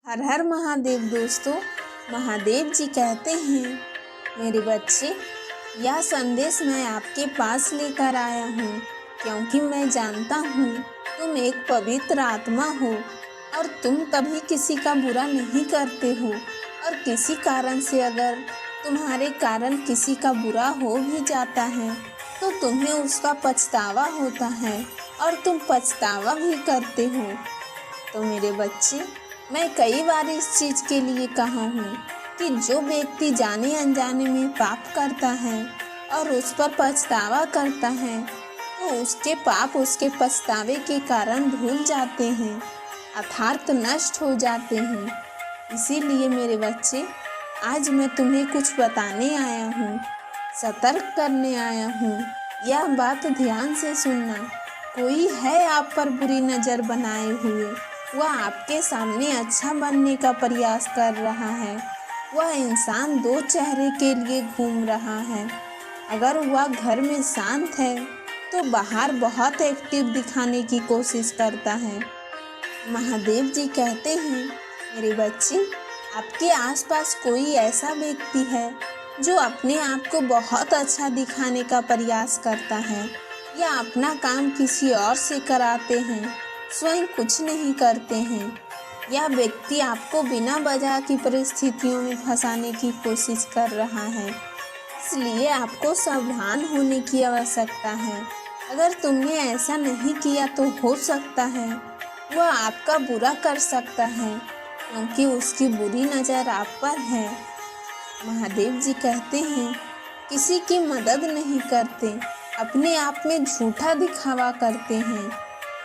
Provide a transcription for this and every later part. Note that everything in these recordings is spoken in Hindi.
हर हर महादेव दोस्तों। महादेव जी कहते हैं, मेरे बच्चे, यह संदेश मैं आपके पास लेकर आया हूँ क्योंकि मैं जानता हूँ तुम एक पवित्र आत्मा हो और तुम कभी किसी का बुरा नहीं करते हो। और किसी कारण से अगर तुम्हारे कारण किसी का बुरा हो भी जाता है तो तुम्हें उसका पछतावा होता है और तुम पछतावा भी करते हो। तो मेरे बच्चे, मैं कई बार इस चीज़ के लिए कहा हूँ कि जो व्यक्ति जाने अनजाने में पाप करता है और उस पर पछतावा करता है तो उसके पाप उसके पछतावे के कारण धुल जाते हैं, अर्थात नष्ट हो जाते हैं। इसीलिए मेरे बच्चे, आज मैं तुम्हें कुछ बताने आया हूँ, सतर्क करने आया हूँ। यह बात ध्यान से सुनना। कोई है आप पर बुरी नज़र बनाए हुए, वह आपके सामने अच्छा बनने का प्रयास कर रहा है। वह इंसान दो चेहरे के लिए घूम रहा है। अगर वह घर में शांत है तो बाहर बहुत एक्टिव दिखाने की कोशिश करता है। महादेव जी कहते हैं, मेरे बच्चे, आपके आसपास कोई ऐसा व्यक्ति है जो अपने आप को बहुत अच्छा दिखाने का प्रयास करता है या अपना काम किसी और से कराते हैं, स्वयं कुछ नहीं करते हैं। यह व्यक्ति आपको बिना वजह की परिस्थितियों में फंसाने की कोशिश कर रहा है। इसलिए आपको सावधान होने की आवश्यकता है। अगर तुमने ऐसा नहीं किया तो हो सकता है वह आपका बुरा कर सकता है क्योंकि उसकी बुरी नज़र आप पर है। महादेव जी कहते हैं, किसी की मदद नहीं करते, अपने आप में झूठा दिखावा करते हैं।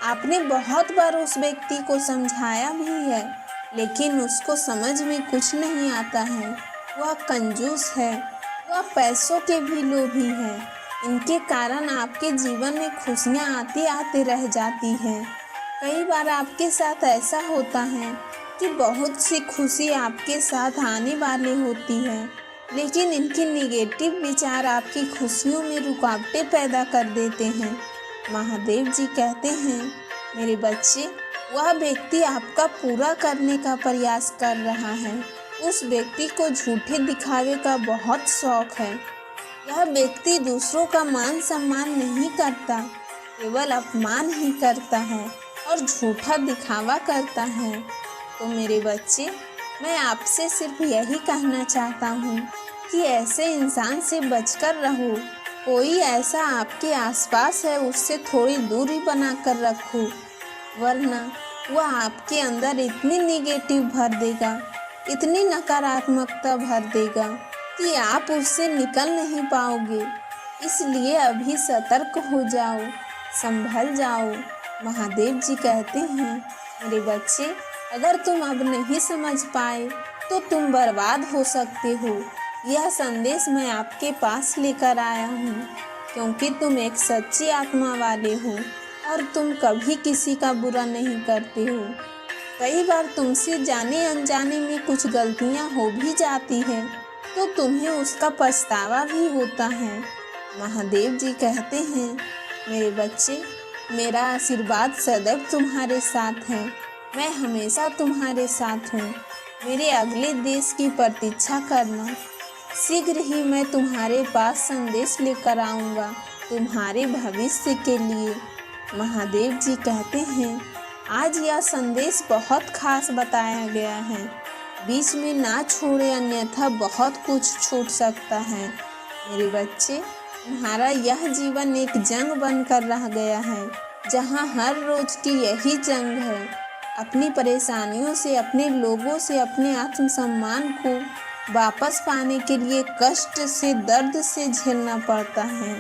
आपने बहुत बार उस व्यक्ति को समझाया भी है लेकिन उसको समझ में कुछ नहीं आता है। वह कंजूस है, वह पैसों के भी लोभी है। इनके कारण आपके जीवन में खुशियाँ आते आते रह जाती हैं। कई बार आपके साथ ऐसा होता है कि बहुत सी खुशी आपके साथ आने वाली होती है लेकिन इनके नेगेटिव विचार आपकी खुशियों में रुकावटें पैदा कर देते हैं। महादेव जी कहते हैं, मेरे बच्चे, वह व्यक्ति आपका पूरा करने का प्रयास कर रहा है। उस व्यक्ति को झूठे दिखावे का बहुत शौक है। यह व्यक्ति दूसरों का मान सम्मान नहीं करता, केवल अपमान ही करता है और झूठा दिखावा करता है। तो मेरे बच्चे, मैं आपसे सिर्फ यही कहना चाहता हूँ कि ऐसे इंसान से बचकर रहो। कोई ऐसा आपके आसपास है उससे थोड़ी दूरी बनाकर रखो, वरना वह आपके अंदर इतनी नेगेटिव भर देगा, इतनी नकारात्मकता भर देगा कि आप उससे निकल नहीं पाओगे। इसलिए अभी सतर्क हो जाओ, संभल जाओ। महादेव जी कहते हैं, मेरे बच्चे, अगर तुम अब नहीं समझ पाए तो तुम बर्बाद हो सकते हो। यह संदेश मैं आपके पास लेकर आया हूँ क्योंकि तुम एक सच्ची आत्मा वाले हो और तुम कभी किसी का बुरा नहीं करते हो। कई बार तुमसे जाने अनजाने में कुछ गलतियाँ हो भी जाती है तो तुम्हें उसका पछतावा भी होता है। महादेव जी कहते हैं, मेरे बच्चे, मेरा आशीर्वाद सदैव तुम्हारे साथ है। मैं हमेशा तुम्हारे साथ हूँ। मेरे अगले देश की प्रतीक्षा करना। शीघ्र ही मैं तुम्हारे पास संदेश लेकर आऊँगा तुम्हारे भविष्य के लिए। महादेव जी कहते हैं, आज यह संदेश बहुत खास बताया गया है। बीच में ना छोड़े, अन्यथा बहुत कुछ छूट सकता है। मेरे बच्चे, तुम्हारा यह जीवन एक जंग बनकर रह गया है जहाँ हर रोज की यही जंग है। अपनी परेशानियों से, अपने लोगों से, अपने आत्मसम्मान को वापस पाने के लिए कष्ट से, दर्द से झेलना पड़ता है।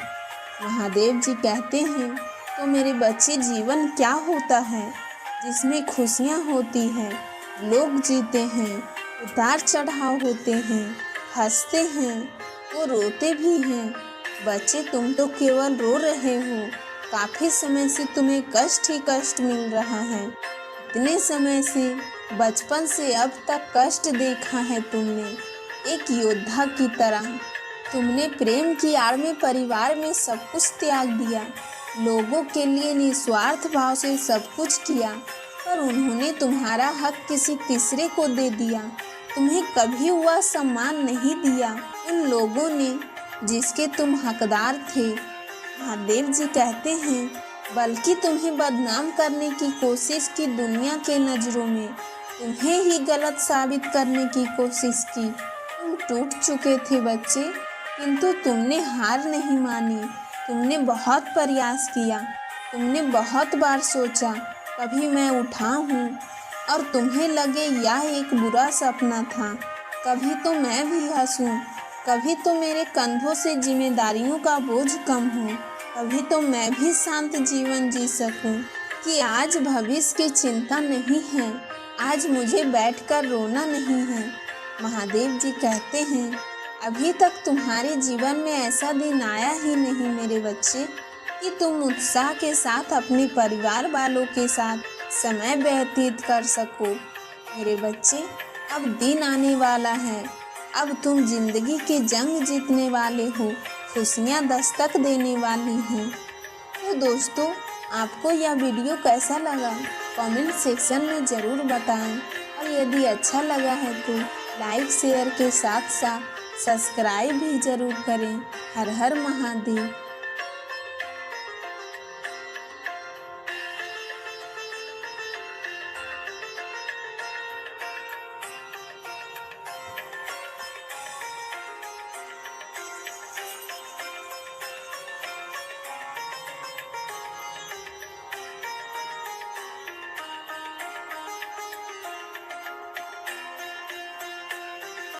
महादेव जी कहते हैं, तो मेरे बच्चे, जीवन क्या होता है जिसमें खुशियाँ होती हैं, लोग जीते हैं, उतार चढ़ाव होते हैं, हंसते हैं, वो रोते भी हैं। बच्चे, तुम तो केवल रो रहे हो। काफ़ी समय से तुम्हें कष्ट ही कष्ट मिल रहा है। इतने समय से, बचपन से अब तक कष्ट देखा है तुमने। एक योद्धा की तरह तुमने प्रेम की आड़ में परिवार में सब कुछ त्याग दिया, लोगों के लिए निस्वार्थ भाव से सब कुछ किया। पर उन्होंने तुम्हारा हक किसी तीसरे को दे दिया। तुम्हें कभी वह सम्मान नहीं दिया उन लोगों ने जिसके तुम हकदार थे। महादेव जी कहते हैं, बल्कि तुम्हें बदनाम करने की कोशिश की दुनिया के नज़रों में, तुम्हें ही गलत साबित करने की कोशिश की। तुम टूट चुके थे बच्चे, किंतु तुमने हार नहीं मानी। तुमने बहुत प्रयास किया, तुमने बहुत बार सोचा कभी मैं उठा हूँ, और तुम्हें लगे यह एक बुरा सपना था। कभी तो मैं भी हंसूं, कभी तो मेरे कंधों से जिम्मेदारियों का बोझ कम हो, कभी तो मैं भी शांत जीवन जी सकूं। कि आज भविष्य की चिंता नहीं है, आज मुझे बैठकर रोना नहीं है। महादेव जी कहते हैं, अभी तक तुम्हारे जीवन में ऐसा दिन आया ही नहीं मेरे बच्चे कि तुम उत्साह के साथ अपने परिवार वालों के साथ समय व्यतीत कर सको। मेरे बच्चे, अब दिन आने वाला है, अब तुम जिंदगी की जंग जीतने वाले हो, खुशियाँ दस्तक देने वाली हैं। तो दोस्तों, आपको यह वीडियो कैसा लगा कमेंट सेक्शन में ज़रूर बताएं, और यदि अच्छा लगा है तो लाइक शेयर के साथ साथ सब्सक्राइब भी ज़रूर करें। हर हर महादेव।